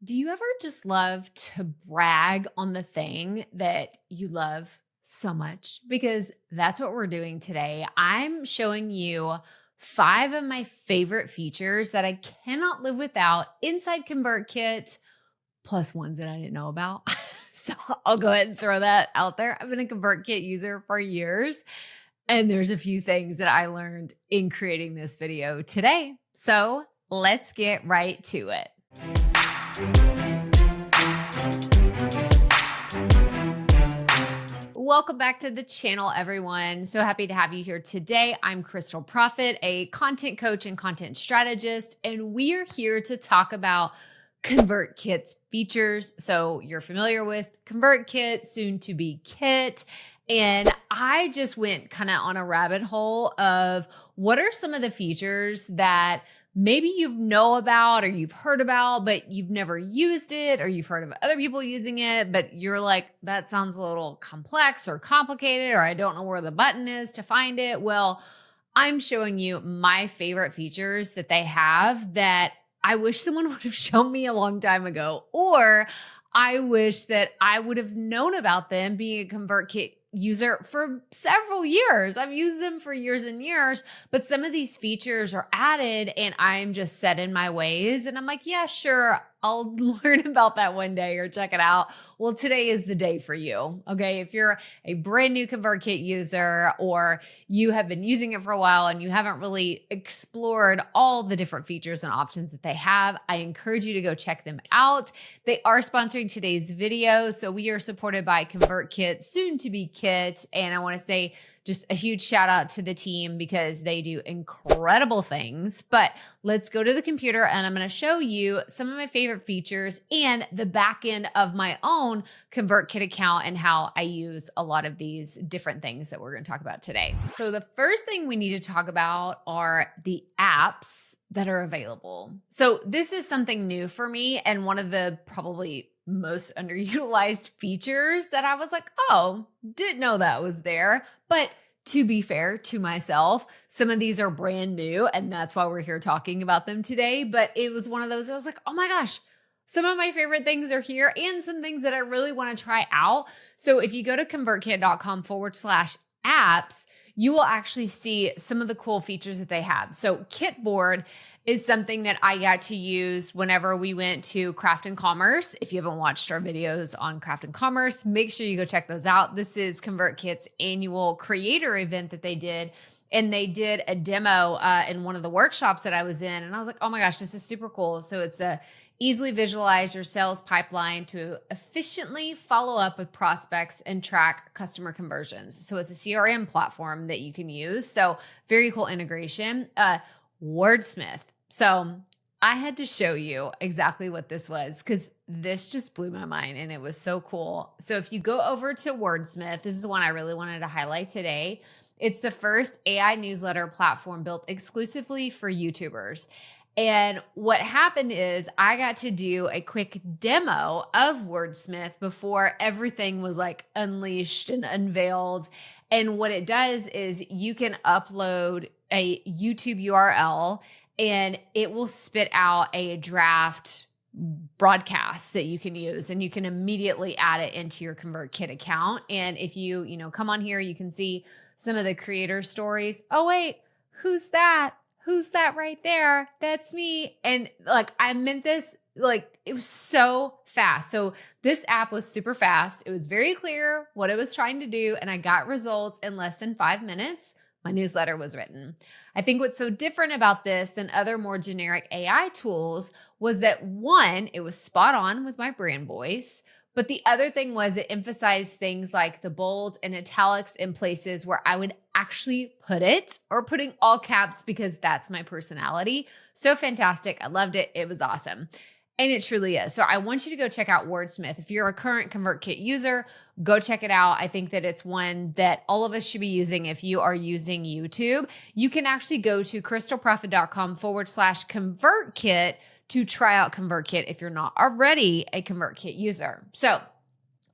Do you ever just love to brag on the thing that you love so much? Because that's what we're doing today. I'm showing you 5 of my favorite features that I cannot live without inside ConvertKit, plus ones that I didn't know about. So I'll go ahead and throw that out there. I've been a ConvertKit user for years, and there's a few things that I learned in creating this video today. So let's get right to it. Welcome back to the channel, everyone. So happy to have you here today. I'm Krystal Proffitt, a content coach and content strategist, and we are here to talk about ConvertKit's features. So you're familiar with ConvertKit, soon to be Kit. And I just went kind of on a rabbit hole of what are some of the features that maybe you know about or you've heard about, but you've never used it, or you've heard of other people using it, but you're like, that sounds a little complex or complicated, or I don't know where the button is to find it. Well, I'm showing you my favorite features that they have that I wish someone would have shown me a long time ago, or I wish that I would have known about them being a ConvertKit user for several years. I've used them for years and years, but some of these features are added and I'm just set in my ways. And I'm like, yeah, sure, I'll learn about that one day or check it out. Well, today is the day for you. Okay. If you're a brand new ConvertKit user, or you have been using it for a while and you haven't really explored all the different features and options that they have, I encourage you to go check them out. They are sponsoring today's video. So we are supported by ConvertKit, soon to be Kit. And I want to say just a huge shout out to the team because they do incredible things. But let's go to the computer and I'm going to show you some of my favorite features and the back end of my own ConvertKit account and how I use a lot of these different things that we're going to talk about today. So the first thing we need to talk about are the apps that are available. So this is something new for me and one of the probably most underutilized features that I was like, oh, didn't know that was there. But to be fair to myself, some of these are brand new and that's why we're here talking about them today. But it was one of those, I was like, oh my gosh, some of my favorite things are here and some things that I really want to try out. So if you go to convertkit.com/apps, you will actually see some of the cool features that they have. So Kitboard is something that I got to use whenever we went to Craft and Commerce. If you haven't watched our videos on Craft and Commerce, make sure you go check those out. This is ConvertKit's annual creator event that they did. And they did a demo in one of the workshops that I was in. And I was like, oh my gosh, this is super cool. So it's a easily visualize your sales pipeline to efficiently follow up with prospects and track customer conversions. So it's a CRM platform that you can use. So very cool integration. Wordsmith. So I had to show you exactly what this was because this just blew my mind and it was so cool. So if you go over to Wordsmith, this is one I really wanted to highlight today. It's the first AI newsletter platform built exclusively for YouTubers. And what happened is I got to do a quick demo of Wordsmith before everything was like unleashed and unveiled. And what it does is you can upload a YouTube URL and it will spit out a draft broadcast that you can use and you can immediately add it into your ConvertKit account. And if you come on here, you can see some of the creator stories. Oh, wait, who's that? Who's that right there? That's me. And like, I meant this, like, it was so fast. So this app was super fast. It was very clear what it was trying to do. And I got results in less than 5 minutes. My newsletter was written. I think what's so different about this than other more generic AI tools was that one, it was spot on with my brand voice. But the other thing was it emphasized things like the bold and italics in places where I would actually put it, or putting all caps because that's my personality. So fantastic. I loved it. It was awesome. And it truly is. So I want you to go check out Wordsmith. If you're a current ConvertKit user, go check it out. I think that it's one that all of us should be using if you are using YouTube. You can actually go to krystalproffitt.com/ConvertKit to try out ConvertKit if you're not already a ConvertKit user. So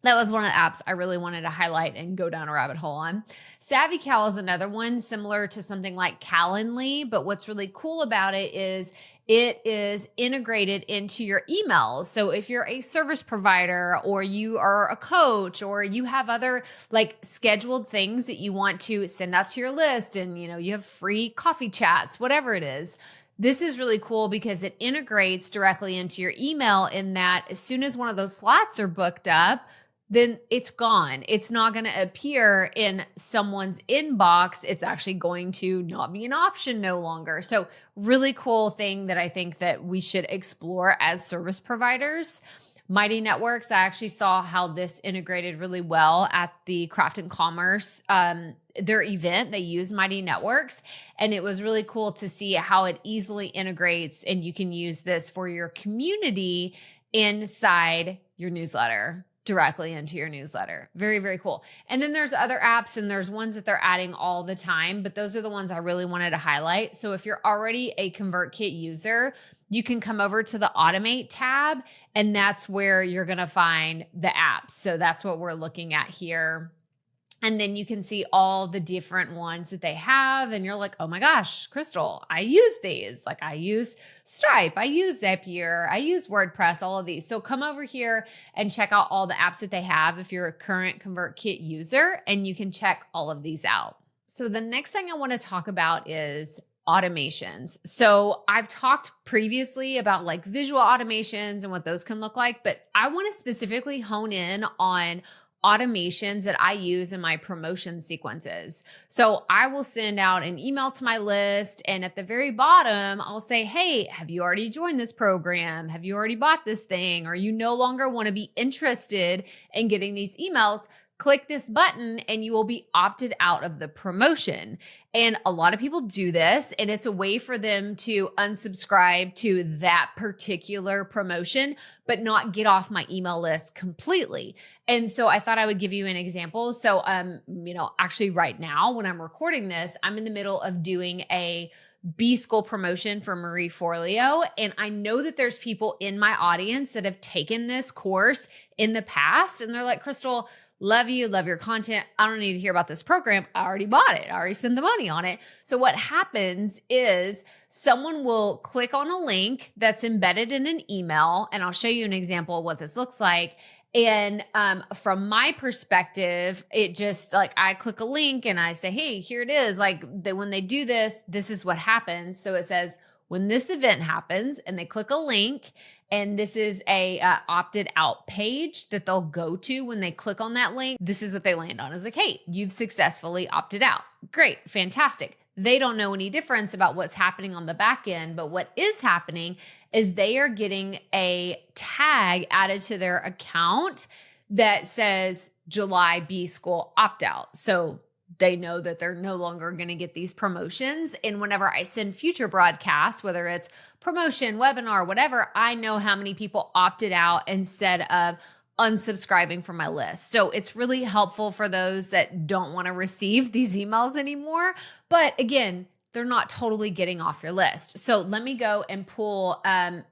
that was one of the apps I really wanted to highlight and go down a rabbit hole on. SavvyCal is another one similar to something like Calendly, but what's really cool about it is it is integrated into your emails. So if you're a service provider or you are a coach or you have other like scheduled things that you want to send out to your list and you have free coffee chats, whatever it is, this is really cool because it integrates directly into your email in that as soon as one of those slots are booked up, then it's gone. It's not going to appear in someone's inbox. It's actually going to not be an option no longer. So really cool thing that I think that we should explore as service providers. Mighty Networks, I actually saw how this integrated really well at the Craft and Commerce, their event. They use Mighty Networks, and it was really cool to see how it easily integrates, and you can use this for your community inside your newsletter, directly into your newsletter. Very, very cool. And then there's other apps and there's ones that they're adding all the time, but those are the ones I really wanted to highlight. So if you're already a ConvertKit user, you can come over to the Automate tab, and that's where you're going to find the apps. So that's what we're looking at here. And then you can see all the different ones that they have. And you're like, oh my gosh, Krystal, I use these. Like I use Stripe, I use Zapier, I use WordPress, all of these. So come over here and check out all the apps that they have if you're a current ConvertKit user, and you can check all of these out. So the next thing I want to talk about is automations. So I've talked previously about like visual automations and what those can look like, but I want to specifically hone in on automations that I use in my promotion sequences. So I will send out an email to my list, and at the very bottom, I'll say, hey, have you already joined this program? Have you already bought this thing? Or you no longer want to be interested in getting these emails? Click this button and you will be opted out of the promotion. And a lot of people do this, and it's a way for them to unsubscribe to that particular promotion, but not get off my email list completely. And so I thought I would give you an example. So, actually right now when I'm recording this, I'm in the middle of doing a B-School promotion for Marie Forleo. And I know that there's people in my audience that have taken this course in the past, and they're like, Krystal, love you, love your content. I don't need to hear about this program. I already bought it. I already spent the money on it. So what happens is someone will click on a link that's embedded in an email, and I'll show you an example of what this looks like. And from my perspective, it just like I click a link and I say, hey, here it is. Like when they do this, this is what happens. So it says, when this event happens, and they click a link, and this is a opted out page that they'll go to when they click on that link. This is what they land on. It's like, hey, you've successfully opted out. Great, fantastic. They don't know any difference about what's happening on the back end, but what is happening is they are getting a tag added to their account that says July B-School opt out. So they know that they're no longer going to get these promotions. And whenever I send future broadcasts, whether it's promotion, webinar, whatever, I know how many people opted out instead of unsubscribing from my list. So it's really helpful for those that don't want to receive these emails anymore. But again, they're not totally getting off your list. So let me go and pull an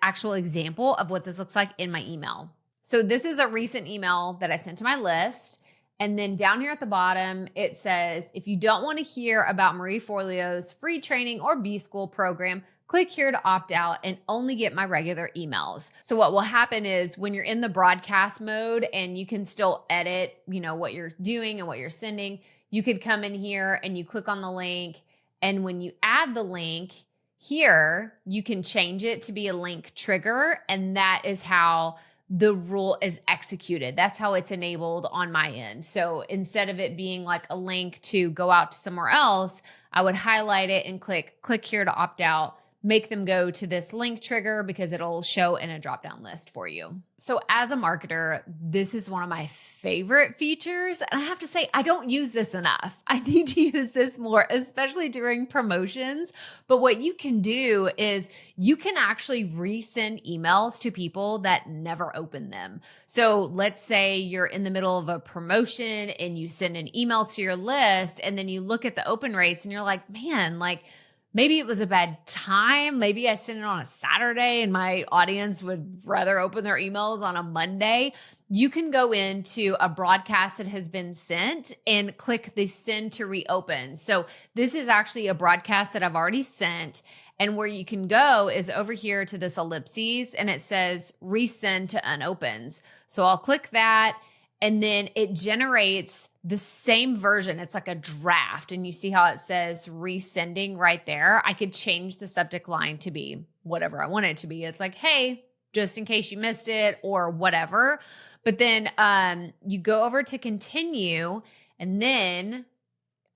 actual example of what this looks like in my email. So this is a recent email that I sent to my list. And then down here at the bottom, it says, if you don't want to hear about Marie Forleo's free training or B-School program, click here to opt out and only get my regular emails. So what will happen is when you're in the broadcast mode and you can still edit, what you're doing and what you're sending, you could come in here and you click on the link. And when you add the link here, you can change it to be a link trigger. And that is how the rule is executed. That's how it's enabled on my end. So instead of it being like a link to go out to somewhere else, I would highlight it and click here to opt out, make them go to this link trigger because it'll show in a drop-down list for you. So as a marketer, this is one of my favorite features. And I have to say, I don't use this enough. I need to use this more, especially during promotions. But what you can do is you can actually resend emails to people that never open them. So let's say you're in the middle of a promotion and you send an email to your list, and then you look at the open rates and you're like, man, like, maybe it was a bad time. Maybe I sent it on a Saturday and my audience would rather open their emails on a Monday. You can go into a broadcast that has been sent and click the send to reopen. So this is actually a broadcast that I've already sent. And where you can go is over here to this ellipses and it says resend to Unopens. So I'll click that and then it generates the same version. It's like a draft. And you see how it says resending right there. I could change the subject line to be whatever I want it to be. It's like, hey, just in case you missed it or whatever. But then you go over to continue and then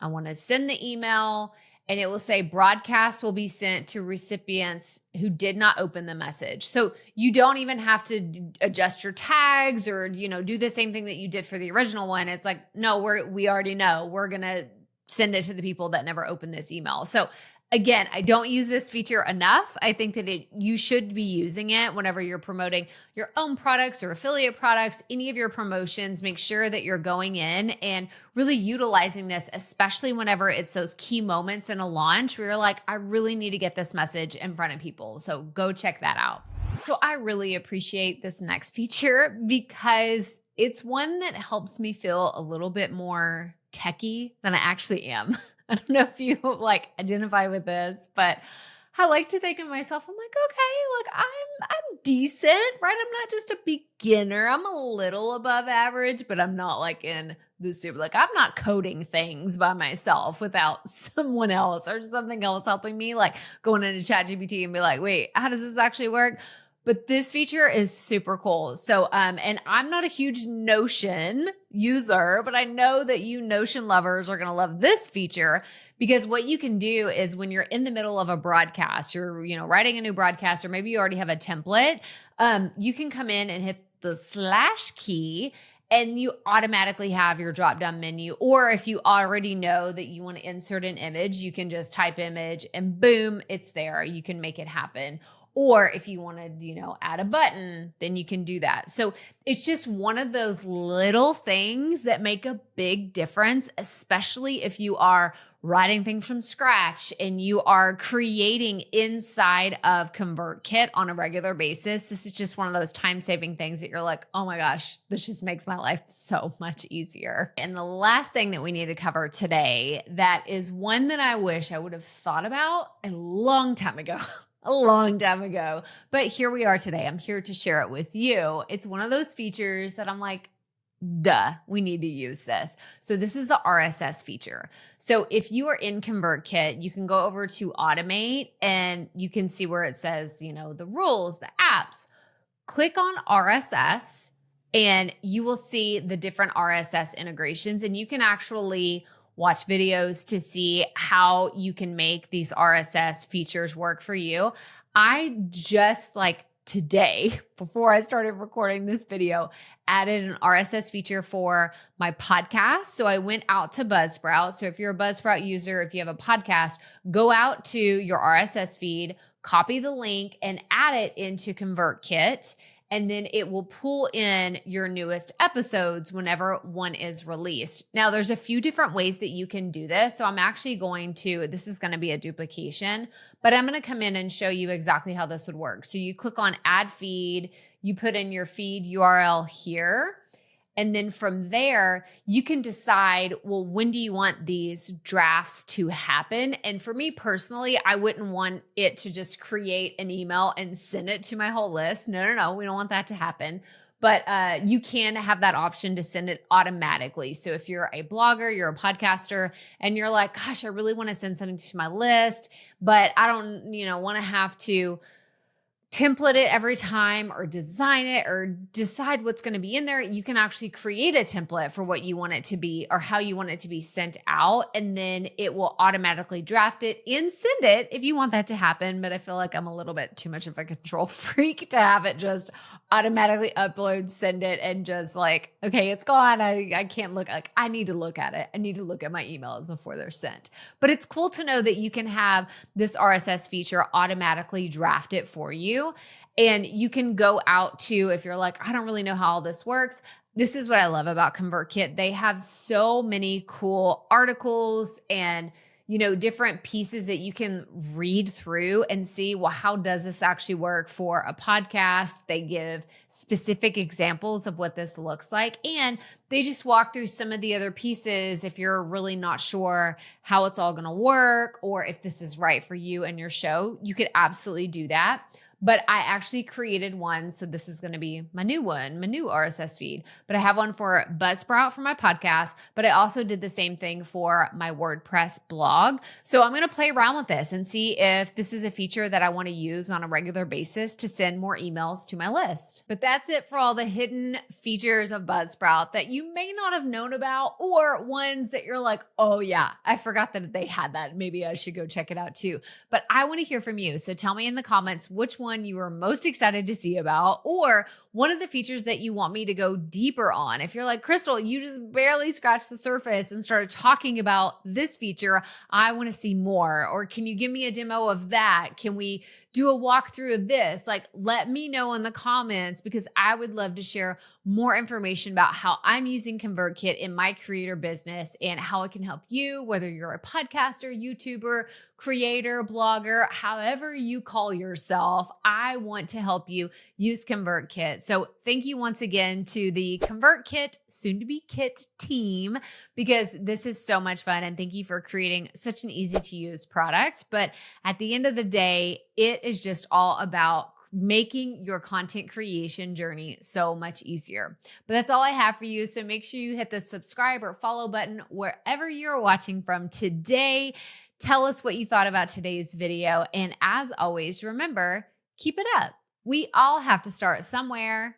I want to send the email and it will say broadcast will be sent to recipients who did not open the message. So you don't even have to adjust your tags or, do the same thing that you did for the original one. It's like, no, we already know we're going to send it to the people that never opened this email. So again, I don't use this feature enough. I think that you should be using it whenever you're promoting your own products or affiliate products, any of your promotions. Make sure that you're going in and really utilizing this, especially whenever it's those key moments in a launch where you're like, I really need to get this message in front of people. So go check that out. So I really appreciate this next feature because it's one that helps me feel a little bit more techie than I actually am. I don't know if you identify with this, but I like to think of myself, I'm like, okay, look, I'm decent, right? I'm not just a beginner. I'm a little above average, but I'm not like in the super, I'm not coding things by myself without someone else or something else helping me, like going into ChatGPT and be like, wait, how does this actually work? But this feature is super cool. So, and I'm not a huge Notion user, but I know that you Notion lovers are going to love this feature because what you can do is when you're in the middle of a broadcast, you're, writing a new broadcast, or maybe you already have a template, you can come in and hit the / key and you automatically have your drop down menu. Or if you already know that you want to insert an image, you can just type image and boom, it's there. You can make it happen. Or if you want to, add a button, then you can do that. So it's just one of those little things that make a big difference, especially if you are writing things from scratch and you are creating inside of ConvertKit on a regular basis. This is just one of those time-saving things that you're like, oh my gosh, this just makes my life so much easier. And the last thing that we need to cover today, that is one that I wish I would have thought about a long time ago. A long time ago, but here we are today. I'm here to share it with you. It's one of those features that I'm like, duh, we need to use this. So this is the RSS feature. So if you are in ConvertKit, you can go over to automate and you can see where it says, the rules, the apps. Click on RSS and you will see the different RSS integrations, and you can actually watch videos to see how you can make these RSS features work for you. I just today, before I started recording this video, added an RSS feature for my podcast. So I went out to Buzzsprout. So if you're a Buzzsprout user, if you have a podcast, go out to your RSS feed, copy the link and add it into ConvertKit. And then it will pull in your newest episodes whenever one is released. Now, there's a few different ways that you can do this. So I'm actually this is going to be a duplication, but I'm going to come in and show you exactly how this would work. So you click on add feed, you put in your feed URL here. And then from there, you can decide, well, when do you want these drafts to happen? And for me personally, I wouldn't want it to just create an email and send it to my whole list. No, we don't want that to happen. But you can have that option to send it automatically. So if you're a blogger, you're a podcaster, and you're like, gosh, I really want to send something to my list, but I don't, want to have to template it every time or design it or decide what's going to be in there, you can actually create a template for what you want it to be or how you want it to be sent out. And then it will automatically draft it and send it if you want that to happen. But I feel like I'm a little bit too much of a control freak to have it just automatically upload, send it, and just like, okay, it's gone. I can't look, I need to look at it. I need to look at my emails before they're sent. But it's cool to know that you can have this RSS feature automatically draft it for you. And you can go out to, if you're like, I don't really know how all this works. This is what I love about ConvertKit. They have so many cool articles and different pieces that you can read through and see, well, how does this actually work for a podcast? They give specific examples of what this looks like. And they just walk through some of the other pieces if you're really not sure how it's all going to work or if this is right for you and your show. You could absolutely do that. But I actually created one. So this is going to be my new one, my new RSS feed. But I have one for Buzzsprout for my podcast. But I also did the same thing for my WordPress blog. So I'm going to play around with this and see if this is a feature that I want to use on a regular basis to send more emails to my list. But that's it for all the hidden features of Buzzsprout that you may not have known about, or ones that you're like, oh yeah, I forgot that they had that. Maybe I should go check it out too. But I want to hear from you. So tell me in the comments which one you are most excited to see about, or one of the features that you want me to go deeper on. If you're like, Krystal, you just barely scratched the surface and started talking about this feature, I want to see more. Or can you give me a demo of that? Can we do a walkthrough of this? Like, let me know in the comments, because I would love to share more information about how I'm using ConvertKit in my creator business and how it can help you, whether you're a podcaster, YouTuber, creator, blogger, however you call yourself. I want to help you use ConvertKit. So thank you once again to the ConvertKit, soon to be Kit team, because this is so much fun. And thank you for creating such an easy to use product. But at the end of the day, it is just all about making your content creation journey so much easier. But that's all I have for you. So make sure you hit the subscribe or follow button wherever you're watching from today. Tell us what you thought about today's video. And as always, remember, keep it up. We all have to start somewhere.